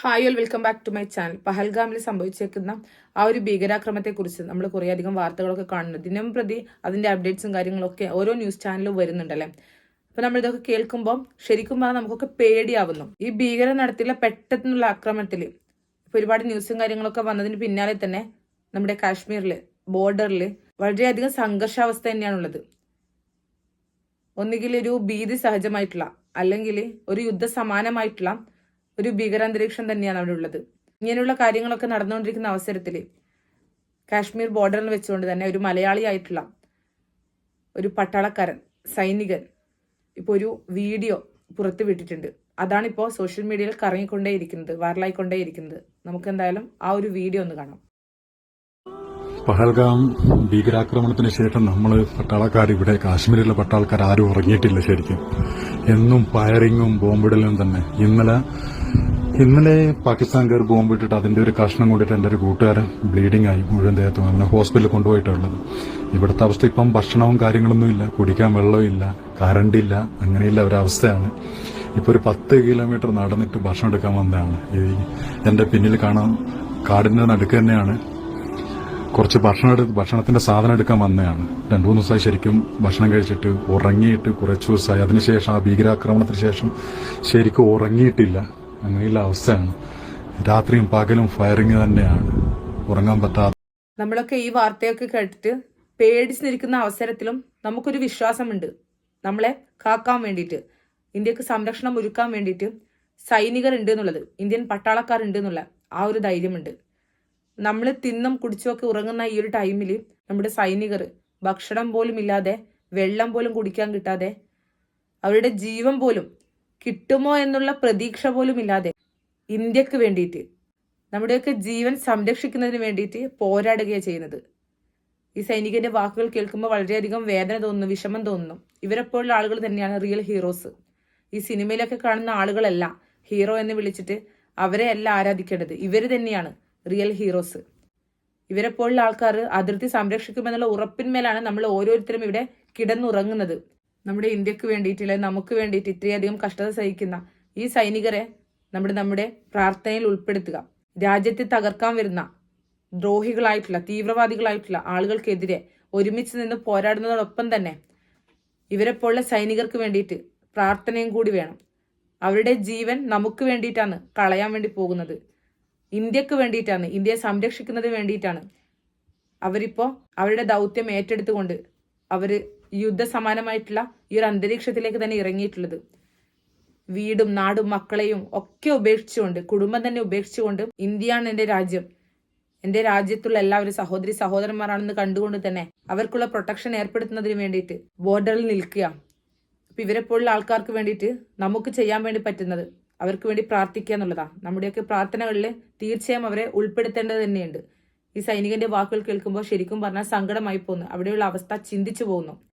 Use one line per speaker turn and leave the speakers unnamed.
Hi all welcome back to my channel. പഹൽഗാമിൽ സംഭവിച്ചേക്കുന്ന ആ ഒരു ഭീകരാക്രമത്തെക്കുറിച്ച് നമ്മൾ കുറേയധികം വാർത്തകളൊക്കെ കാണുന്നു. ദിനം പ്രതി അതിന്റെ അപ്ഡേറ്റ്സും കാര്യങ്ങളൊക്കെ ഓരോ ന്യൂസ് ചാനലും വരുന്നുണ്ടല്ലേ. അപ്പൊ നമ്മൾ ഇതൊക്കെ കേൾക്കുമ്പോൾ ശരിക്കും പറഞ്ഞാൽ നമുക്കൊക്കെ പേടിയാവുന്നു. ഈ ഭീകരർ നടത്തിയുള്ള പെട്ടെന്നുള്ള ആക്രമണത്തിൽ ഇപ്പൊ ഒരുപാട് ന്യൂസും കാര്യങ്ങളൊക്കെ വന്നതിന് പിന്നാലെ തന്നെ നമ്മുടെ കാശ്മീരില് ബോർഡറിൽ വളരെയധികം സംഘർഷാവസ്ഥ തന്നെയാണുള്ളത്. ഒന്നുകിൽ ഒരു ഭീതി സഹജമായിട്ടുള്ള അല്ലെങ്കിൽ ഒരു യുദ്ധസമാനമായിട്ടുള്ള ഒരു ഭീകരാന്തരീക്ഷം തന്നെയാണ് അവിടെ ഉള്ളത്. ഇങ്ങനെയുള്ള കാര്യങ്ങളൊക്കെ നടന്നുകൊണ്ടിരിക്കുന്ന അവസരത്തിൽ കാശ്മീർ ബോർഡറിൽ വെച്ചുകൊണ്ട് തന്നെ ഒരു മലയാളിയായിട്ടുള്ള ഒരു പട്ടാളക്കാരൻ സൈനികൻ ഇപ്പോൾ ഒരു വീഡിയോ പുറത്തു വിട്ടിട്ടുണ്ട്. അതാണിപ്പോൾ സോഷ്യൽ മീഡിയയിൽ കറങ്ങിക്കൊണ്ടേയിരിക്കുന്നത്, വൈറലായിക്കൊണ്ടേയിരിക്കുന്നത്. നമുക്ക് എന്തായാലും ആ ഒരു വീഡിയോ ഒന്ന് കാണാം.
പഹൽഗാം ഭീകരാക്രമണത്തിന് ശേഷം നമ്മൾ പട്ടാളക്കാർ ഇവിടെ കാശ്മീരിലെ പട്ടാളക്കാർ ആരും ഉറങ്ങിയിട്ടില്ല. ശരിക്കും എന്നും ഫയറിങ്ങും ബോംബിടലും തന്നെ. ഇന്നലെ പാകിസ്ഥാൻകാർ ബോംബിട്ടിട്ട് അതിന്റെ ഒരു കഷ്ണം കൊണ്ടിട്ട് എൻ്റെ ഒരു കൂട്ടുകാരൻ ബ്ലീഡിംഗ് ആയി മുഴുവൻ ദേഹത്തും അങ്ങനെ ഹോസ്പിറ്റലിൽ കൊണ്ടുപോയിട്ടുള്ളത്. ഇവിടുത്തെ അവസ്ഥ ഇപ്പം ഭക്ഷണവും കാര്യങ്ങളൊന്നും ഇല്ല, കുടിക്കാൻ വെള്ളവും ഇല്ല, കറണ്ട് ഇല്ല, അങ്ങനെയുള്ള ഒരവസ്ഥയാണ്. ഇപ്പോൾ ഒരു 10 കിലോമീറ്റർ നടന്നിട്ട് ഭക്ഷണം എടുക്കാൻ വന്നതാണ്. എൻ്റെ പിന്നിൽ കാണാൻ കാടിന്റെ നടുക്ക് തന്നെയാണ്. കുറച്ച് ഭക്ഷണത്തിന്റെ സാധനം എടുക്കാൻ വന്നതാണ്. 2-3 ദിവസമായി ശരിക്കും ഭക്ഷണം കഴിച്ചിട്ട് ഉറങ്ങിയിട്ട് കുറച്ച് ദിവസമായി. അതിനുശേഷം ആ ഭീകരാക്രമണത്തിന് ശേഷം ശരിക്കും ഉറങ്ങിയിട്ടില്ല. അങ്ങനെയുള്ള അവസ്ഥയാണ്. രാത്രിയും പകലും ഫയറിങ് തന്നെയാണ്, ഉറങ്ങാൻ പറ്റാതെ.
നമ്മളൊക്കെ ഈ വാർത്തയൊക്കെ കേട്ടിട്ട് പേടിച്ച് നിൽക്കുന്ന അവസരത്തിലും നമുക്കൊരു വിശ്വാസമുണ്ട്. നമ്മളെ കാക്കാൻ വേണ്ടിയിട്ട്, ഇന്ത്യക്ക് സംരക്ഷണം ഒരുക്കാൻ വേണ്ടിയിട്ട് സൈനികർ ഉണ്ട് എന്നുള്ളത്, ഇന്ത്യൻ പട്ടാളക്കാരുണ്ട് എന്നുള്ള ആ ഒരു ധൈര്യമുണ്ട്. നമ്മൾ തിന്നും കുടിച്ചുമൊക്കെ ഉറങ്ങുന്ന ഈ ഒരു ടൈമിൽ നമ്മുടെ സൈനികർ ഭക്ഷണം പോലും ഇല്ലാതെ, വെള്ളം പോലും കുടിക്കാൻ കിട്ടാതെ, അവരുടെ ജീവൻ പോലും കിട്ടുമോ എന്നുള്ള പ്രതീക്ഷ പോലും ഇല്ലാതെ ഇന്ത്യക്ക് വേണ്ടിയിട്ട്, നമ്മുടെയൊക്കെ ജീവൻ സംരക്ഷിക്കുന്നതിന് വേണ്ടിയിട്ട് പോരാടുകയാണ് ചെയ്യുന്നത്. ഈ സൈനികന്റെ വാക്കുകൾ കേൾക്കുമ്പോൾ വളരെയധികം വേദന തോന്നുന്നു, വിഷമം തോന്നുന്നു. ഇവരെപ്പോഴുള്ള ആളുകൾ തന്നെയാണ് റിയൽ ഹീറോസ്. ഈ സിനിമയിലൊക്കെ കാണുന്ന ആളുകളല്ല ഹീറോ എന്ന് വിളിച്ചിട്ട് അവരെ അല്ല ആരാധിക്കേണ്ടത്. ഇവർ തന്നെയാണ് റിയൽ ഹീറോസ്. ഇവരെപ്പോഴുള്ള ആൾക്കാർ അതിർത്തി സംരക്ഷിക്കുമെന്നുള്ള ഉറപ്പിന്മേലാണ് നമ്മൾ ഓരോരുത്തരും ഇവിടെ കിടന്നുറങ്ങുന്നത്. നമ്മുടെ ഇന്ത്യക്ക് വേണ്ടിയിട്ടില്ല, നമുക്ക് വേണ്ടിയിട്ട് ഇത്രയധികം കഷ്ടത സഹിക്കുന്ന ഈ സൈനികരെ നമ്മുടെ പ്രാർത്ഥനയിൽ ഉൾപ്പെടുത്തുക. രാജ്യത്തെ തകർക്കാൻ വരുന്ന ദ്രോഹികളായിട്ടുള്ള, തീവ്രവാദികളായിട്ടുള്ള ആളുകൾക്കെതിരെ ഒരുമിച്ച് നിന്ന് പോരാടുന്നതോടൊപ്പം തന്നെ ഇവരെപ്പോലുള്ള സൈനികർക്ക് വേണ്ടിയിട്ട് പ്രാർത്ഥനയും കൂടി വേണം. അവരുടെ ജീവൻ നമുക്ക് വേണ്ടിയിട്ടാണ് കളയാൻ വേണ്ടി പോകുന്നത്. ഇന്ത്യക്ക് വേണ്ടിയിട്ടാണ്, ഇന്ത്യയെ സംരക്ഷിക്കുന്നതിന് വേണ്ടിയിട്ടാണ് അവരിപ്പോ അവരുടെ ദൗത്യം ഏറ്റെടുത്തുകൊണ്ട് അവര് യുദ്ധസമാനമായിട്ടുള്ള ഈ ഒരു അന്തരീക്ഷത്തിലേക്ക് തന്നെ ഇറങ്ങിയിട്ടുള്ളത്. വീടും നാടും മക്കളെയും ഒക്കെ ഉപേക്ഷിച്ചുകൊണ്ട്, കുടുംബം തന്നെ ഉപേക്ഷിച്ചുകൊണ്ട്, ഇന്ത്യയാണ് എൻ്റെ രാജ്യം, എൻ്റെ രാജ്യത്തുള്ള എല്ലാവരും സഹോദരി സഹോദരന്മാരാണെന്ന് കണ്ടുകൊണ്ട് തന്നെ അവർക്കുള്ള പ്രൊട്ടക്ഷൻ ഏർപ്പെടുത്തുന്നതിന് വേണ്ടിയിട്ട് ബോർഡറിൽ നിൽക്കുക. അപ്പൊ ഇവരെപ്പോലുള്ള ആൾക്കാർക്ക് വേണ്ടിയിട്ട് നമുക്ക് ചെയ്യാൻ വേണ്ടി പറ്റുന്നത് അവർക്ക് വേണ്ടി പ്രാർത്ഥിക്കുക എന്നുള്ളതാണ്. നമ്മുടെയൊക്കെ പ്രാർത്ഥനകളിൽ തീർച്ചയായും അവരെ ഉൾപ്പെടുത്തേണ്ടത് തന്നെയുണ്ട്. ഈ സൈനികന്റെ വാക്കുകൾ കേൾക്കുമ്പോൾ ശരിക്കും പറഞ്ഞാൽ സങ്കടമായി പോകുന്നു. അവിടെയുള്ള അവസ്ഥ ചിന്തിച്ചു പോകുന്നു.